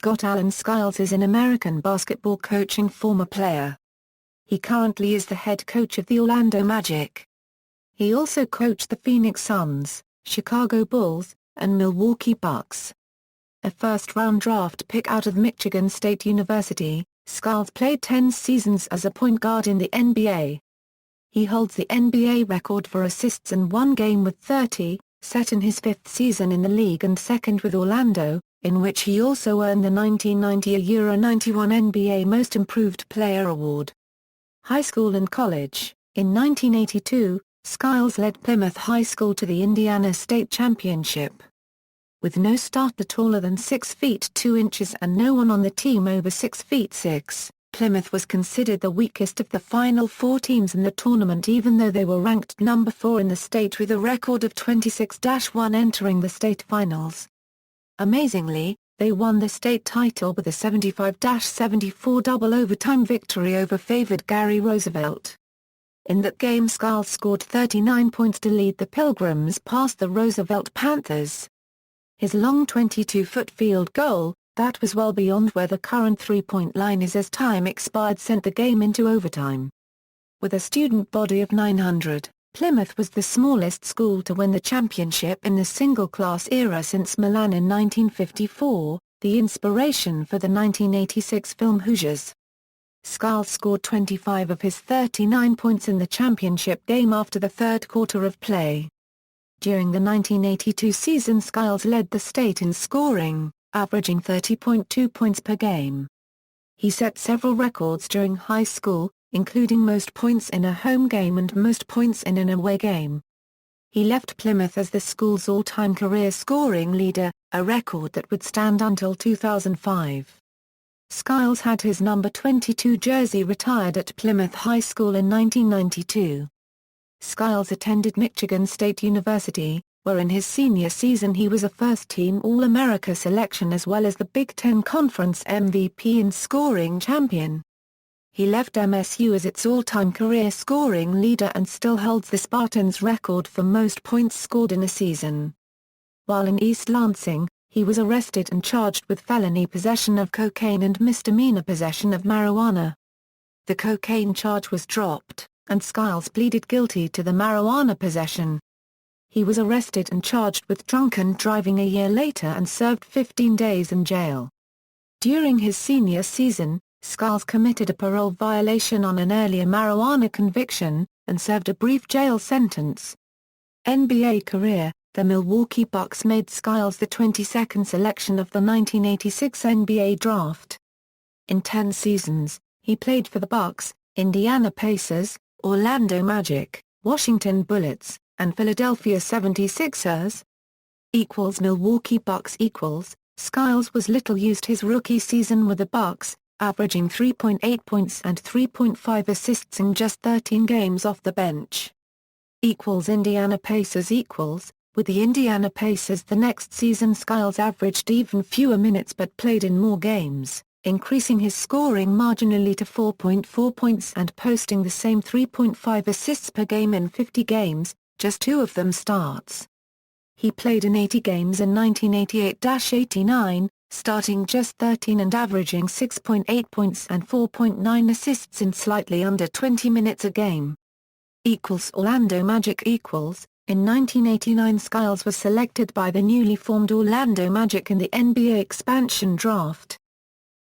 mascot Allen Skiles is an American basketball coaching former player. He currently is the head coach of the Orlando Magic. He also coached the Phoenix Suns, Chicago Bulls, and Milwaukee Bucks. A first-round draft pick out of Michigan State University, Skiles played 10 seasons as a point guard in the NBA. He holds the NBA record for assists in one game with 30, set in his fifth season in the league and second with Orlando, in which he also earned the 1990-91 NBA Most Improved Player award. High school and college. In 1982, Skiles led Plymouth High School to the Indiana State Championship. With no starter taller than 6 feet 2 inches and no one on the team over 6 feet 6, Plymouth was considered the weakest of the final 4 teams in the tournament even though they were ranked number 4 in the state with a record of 26-1 entering the state finals. Amazingly, they won the state title with a 75-74 double overtime victory over favored Gary Roosevelt. In that game Skiles scored 39 points to lead the Pilgrims past the Roosevelt Panthers. His long 22-foot field goal, that was well beyond where the current three-point line is as time expired, sent the game into overtime. With a student body of 900, Plymouth was the smallest school to win the championship in the single-class era since Milan in 1954, the inspiration for the 1986 film Hoosiers. Skiles scored 25 of his 39 points in the championship game after the third quarter of play. During the 1982 season Skiles led the state in scoring, averaging 30.2 points per game. He set several records during high school, including most points in a home game and most points in an away game. He left Plymouth as the school's all-time career scoring leader, a record that would stand until 2005. Skiles had his number 22 jersey retired at Plymouth High School in 1992. Skiles attended Michigan State University, where in his senior season he was a first-team All-America selection as well as the Big Ten Conference MVP and scoring champion. He left MSU as its all-time career scoring leader and still holds the Spartans' record for most points scored in a season. While in East Lansing, he was arrested and charged with felony possession of cocaine and misdemeanor possession of marijuana. The cocaine charge was dropped, and Skiles pleaded guilty to the marijuana possession. He was arrested and charged with drunken driving a year later and served 15 days in jail. During his senior season, Skiles committed a parole violation on an earlier marijuana conviction, and served a brief jail sentence. NBA career. The Milwaukee Bucks made Skiles the 22nd selection of the 1986 NBA draft. In 10 seasons, he played for the Bucks, Indiana Pacers, Orlando Magic, Washington Bullets, and Philadelphia 76ers. Milwaukee Bucks. Skiles was little used his rookie season with the Bucks, averaging 3.8 points and 3.5 assists in just 13 games off the bench. Indiana Pacers. With the Indiana Pacers the next season Skiles averaged even fewer minutes but played in more games, increasing his scoring marginally to 4.4 points and posting the same 3.5 assists per game in 50 games, just 2 of them starts. He played in 80 games in 1988-89, starting just 13 and averaging 6.8 points and 4.9 assists in slightly under 20 minutes a game. Orlando Magic. In 1989 Skiles was selected by the newly formed Orlando Magic in the NBA expansion draft.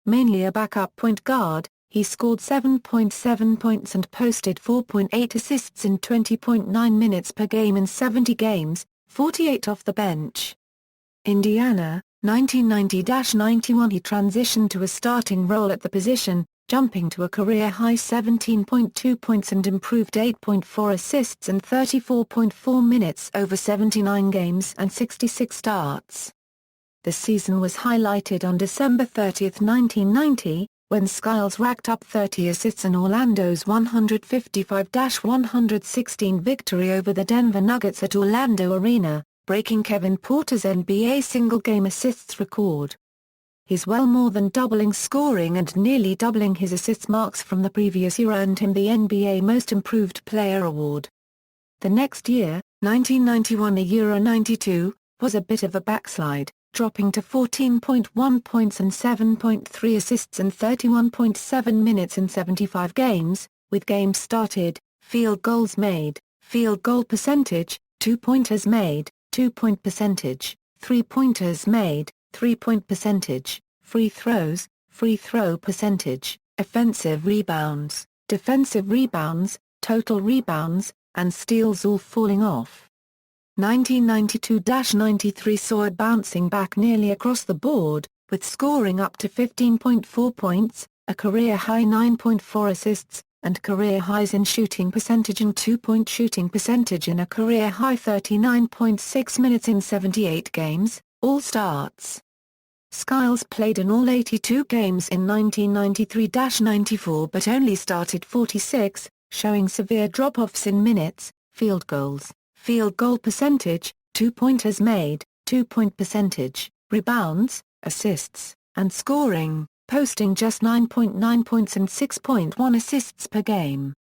Mainly a backup point guard, he scored 7.7 points and posted 4.8 assists in 20.9 minutes per game in 70 games, 48 off the bench. Indiana, 1990-91 he transitioned to a starting role at the position, jumping to a career-high 17.2 points and improved 8.4 assists in 34.4 minutes over 79 games and 66 starts. The season was highlighted on December 30, 1990, when Skiles racked up 30 assists in Orlando's 155-116 victory over the Denver Nuggets at Orlando Arena, breaking Kevin Porter's NBA single-game assists record. His well more than doubling scoring and nearly doubling his assist marks from the previous year earned him the NBA Most Improved Player award. The next year, 1991-92, was a bit of a backslide, dropping to 14.1 points and 7.3 assists in 31.7 minutes in 75 games, with games started, field goals made, field goal percentage, 2-pointers made, 2-point percentage, 3-pointers made, 3-point percentage, free throws, free throw percentage, offensive rebounds, defensive rebounds, total rebounds, and steals all falling off. 1992-93 saw it bouncing back nearly across the board, with scoring up to 15.4 points, a career-high 9.4 assists, and career highs in shooting percentage and 2-point shooting percentage in a career-high 39.6 minutes in 78 games, all starts. Skiles played in all 82 games in 1993-94 but only started 46, showing severe drop-offs in minutes, field goals, field goal percentage, 2-pointers made, 2-point percentage, rebounds, assists, and scoring, posting just 9.9 points and 6.1 assists per game.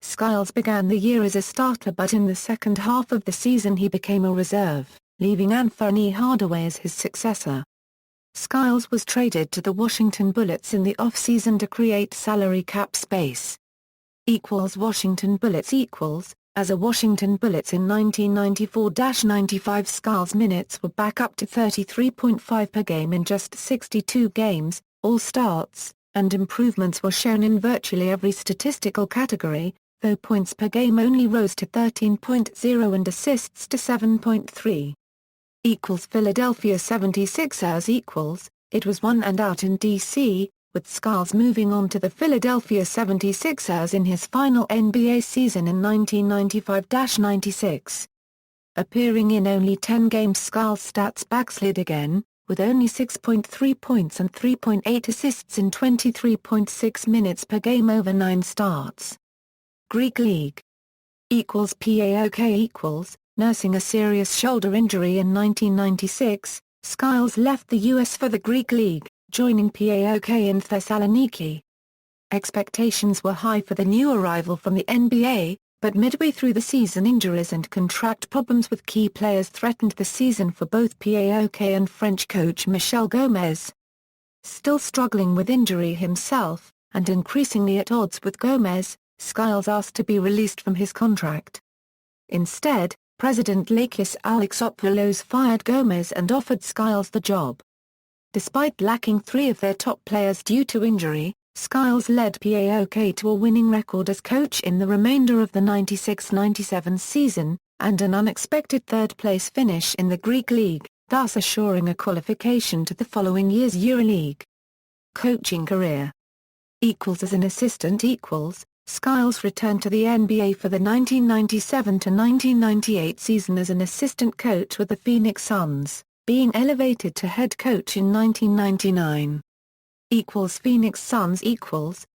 Skiles began the year as a starter but in the second half of the season he became a reserve, leaving Anthony Hardaway as his successor. Skiles was traded to the Washington Bullets in the off-season to create salary cap space. Washington Bullets as a Washington Bullets in 1994-95 Skiles minutes were back up to 33.5 per game in just 62 games, all starts, and improvements were shown in virtually every statistical category, though points per game only rose to 13.0 and assists to 7.3. Philadelphia 76ers it was 1 and out in D.C., with Skiles moving on to the Philadelphia 76ers in his final NBA season in 1995-96. Appearing in only 10 games Skiles' stats backslid again, with only 6.3 points and 3.8 assists in 23.6 minutes per game over 9 starts. Greek League PAOK nursing a serious shoulder injury in 1996, Skiles left the U.S. for the Greek League, joining PAOK in Thessaloniki. Expectations were high for the new arrival from the NBA, but midway through the season injuries and contract problems with key players threatened the season for both PAOK and French coach Michel Gomez. Still struggling with injury himself, and increasingly at odds with Gomez, Skiles asked to be released from his contract. Instead, President Lakis Alexopoulos fired Gomez and offered Skiles the job. Despite lacking 3 of their top players due to injury, Skiles led PAOK to a winning record as coach in the remainder of the 96-97 season, and an unexpected third-place finish in the Greek League, thus assuring a qualification to the following year's EuroLeague. Coaching career as an assistant Skiles returned to the NBA for the 1997-1998 season as an assistant coach with the Phoenix Suns, being elevated to head coach in 1999. Phoenix Suns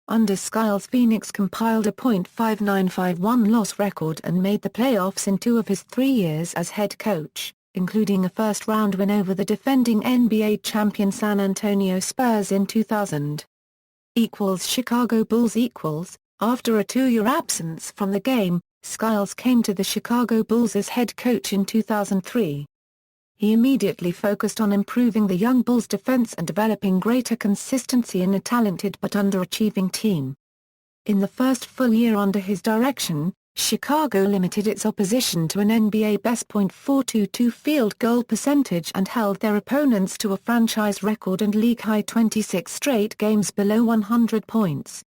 under Skiles Phoenix compiled a .5951 loss record and made the playoffs in 2 of his 3 years as head coach, including a first-round win over the defending NBA champion San Antonio Spurs in 2000. Chicago Bulls after a 2-year absence from the game, Skiles came to the Chicago Bulls as head coach in 2003. He immediately focused on improving the young Bulls' defense and developing greater consistency in a talented but underachieving team. In the first full year under his direction, Chicago limited its opposition to an NBA best .422 field goal percentage and held their opponents to a franchise record and league-high 26 straight games below 100 points.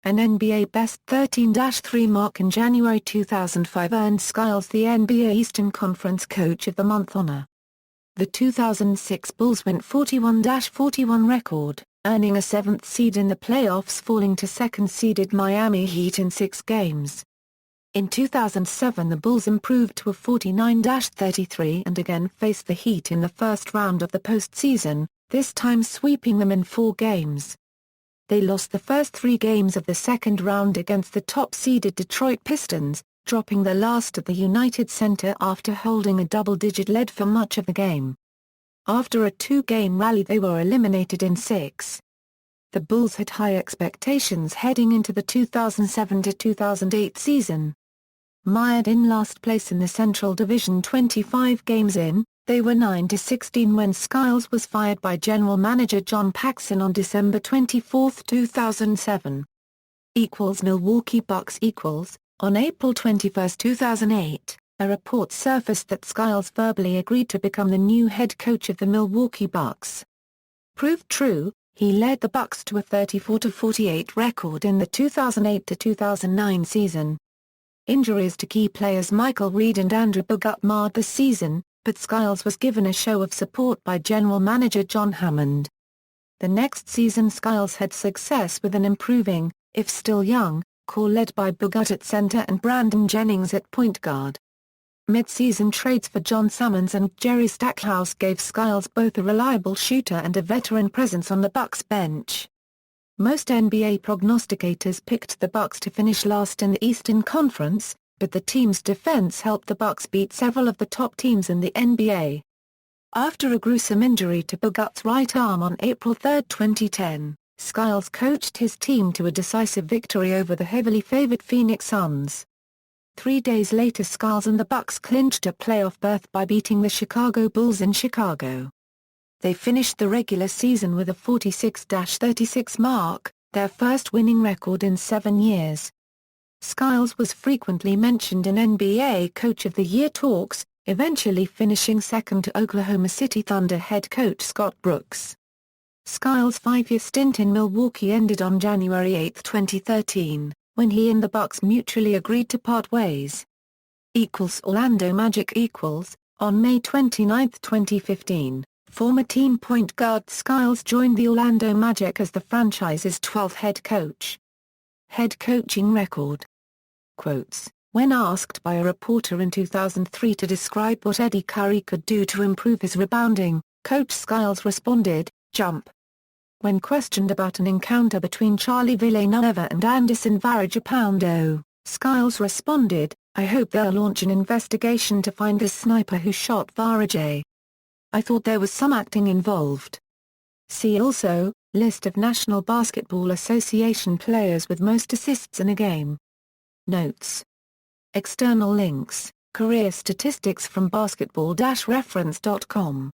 An NBA best 13-3 mark in January 2005 earned Skiles the NBA Eastern Conference Coach of the Month honor. The 2006 Bulls went 41-41 record, earning a 7th seed in the playoffs, falling to second-seeded Miami Heat in 6 games. In 2007 the Bulls improved to a 49-33 and again faced the Heat in the first round of the postseason, this time sweeping them in 4 games. They lost the first 3 games of the second round against the top-seeded Detroit Pistons, dropping the last at the United Center after holding a double-digit lead for much of the game. After a 2-game rally they were eliminated in 6. The Bulls had high expectations heading into the 2007-2008 season. Mired in last place in the Central Division 25 games in, They were 9-16 when Skiles was fired by general manager John Paxson on December 24, 2007. Milwaukee Bucks. On April 21, 2008, a report surfaced that Skiles verbally agreed to become the new head coach of the Milwaukee Bucks. Proved true, he led the Bucks to a 34-48 record in the 2008-2009 season. Injuries to key players Michael Reed and Andrew Bogut marred the season, but Skiles was given a show of support by general manager John Hammond. The next season Skiles had success with an improving, if still young, core led by Bogut at center and Brandon Jennings at point guard. Mid-season trades for John Salmons and Jerry Stackhouse gave Skiles both a reliable shooter and a veteran presence on the Bucks bench. Most NBA prognosticators picked the Bucks to finish last in the Eastern Conference, but the team's defense helped the Bucks beat several of the top teams in the NBA. After a gruesome injury to Bogut's right arm on April 3, 2010, Skiles coached his team to a decisive victory over the heavily favored Phoenix Suns. 3 days later Skiles and the Bucks clinched a playoff berth by beating the Chicago Bulls in Chicago. They finished the regular season with a 46-36 mark, their first winning record in 7 years. Skiles was frequently mentioned in NBA Coach of the Year talks, eventually finishing second to Oklahoma City Thunder head coach Scott Brooks. Skiles' 5-year stint in Milwaukee ended on January 8, 2013, when he and the Bucks mutually agreed to part ways. Orlando Magic. On May 29, 2015, former team point guard Skiles joined the Orlando Magic as the franchise's 12th head coach. Head coaching record. Quotes: when asked by a reporter in 2003 to describe what Eddie Curry could do to improve his rebounding, Coach Skiles responded, "Jump." When questioned about an encounter between Charlie Villanueva and Anderson Varejao, Skiles responded, "I hope they'll launch an investigation to find the sniper who shot Varejao. I thought there was some acting involved." See also, List of National Basketball Association players with most assists in a game. Notes. External links, career statistics from basketball-reference.com.